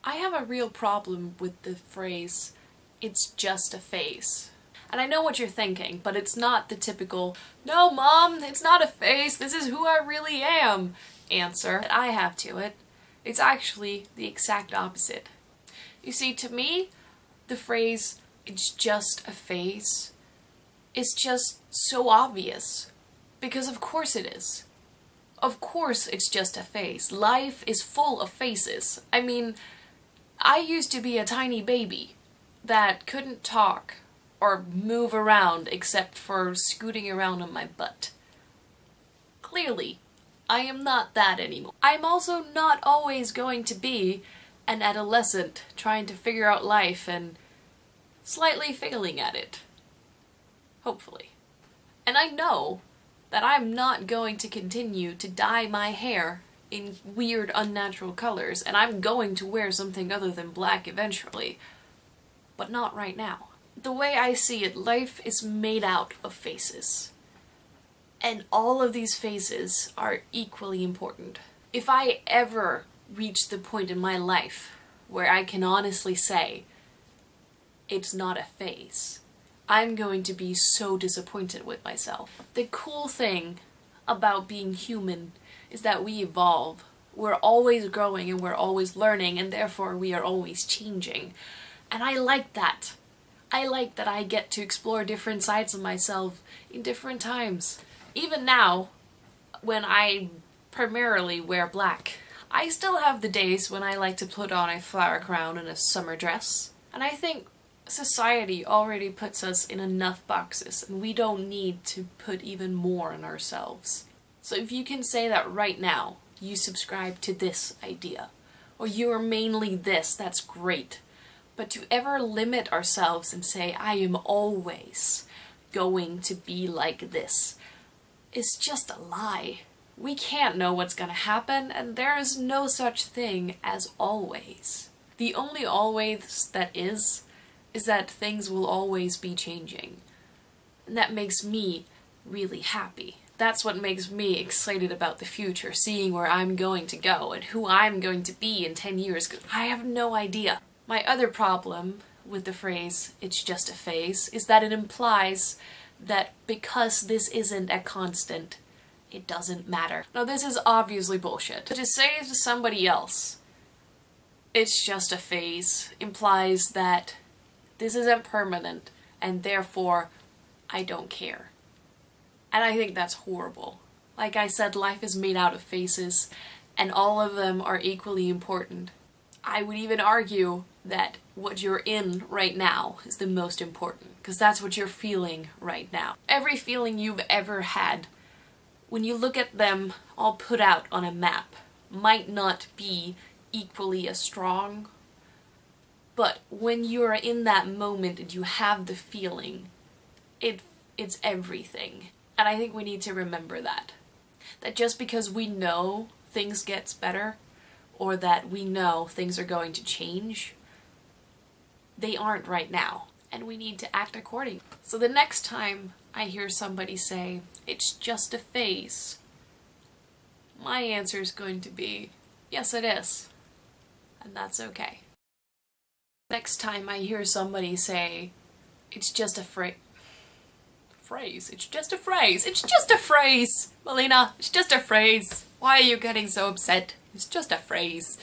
I have a real problem with the phrase, "it's just a phase." And I know what you're thinking, but it's not the typical, "No, Mom, it's not a phase, this is who I really am," answer that I have to it. It's actually the exact opposite. You see, to me, the phrase, "it's just a phase," is just so obvious. Because of course it is. Of course it's just a phase. Life is full of phases. I mean, I used to be a tiny baby that couldn't talk or move around except for scooting around on my butt. Clearly, I am not that anymore. I'm also not always going to be an adolescent trying to figure out life and slightly failing at it. Hopefully. And I know that I'm not going to continue to dye my hair in weird, unnatural colors, and I'm going to wear something other than black eventually. But not right now. The way I see it, life is made out of phases. And all of these phases are equally important. If I ever reach the point in my life where I can honestly say, it's not a phase, I'm going to be so disappointed with myself. The cool thing about being human is that we evolve. We're always growing and we're always learning, and therefore we are always changing. And I like that. I like that I get to explore different sides of myself in different times. Even now, when I primarily wear black, I still have the days when I like to put on a flower crown and a summer dress. And I think society already puts us in enough boxes, and we don't need to put even more on ourselves. So if you can say that right now, you subscribe to this idea, or you are mainly this, that's great. But to ever limit ourselves and say, I am always going to be like this, is just a lie. We can't know what's gonna happen, and there is no such thing as always. The only always that is that things will always be changing. And that makes me really happy. That's what makes me excited about the future, seeing where I'm going to go and who I'm going to be in 10 years, because I have no idea. My other problem with the phrase, "it's just a phase," is that it implies that because this isn't a constant, it doesn't matter. Now this is obviously bullshit. But to say to somebody else, "it's just a phase," implies that this isn't permanent, and therefore I don't care. And I think that's horrible. Like I said, life is made out of phases, and all of them are equally important. I would even argue that what you're in right now is the most important, because that's what you're feeling right now. Every feeling you've ever had, when you look at them all put out on a map, might not be equally as strong, but when you're in that moment and you have the feeling, it's everything. And I think we need to remember that. That just because we know things gets better, or that we know things are going to change, they aren't right now. And we need to act accordingly. So the next time I hear somebody say, "it's just a phase," my answer is going to be, yes it is. And that's okay. Next time I hear somebody say, "it's just a phrase, it's just a phrase, it's just a phrase, Malene, it's just a phrase. Why are you getting so upset? It's just a phrase."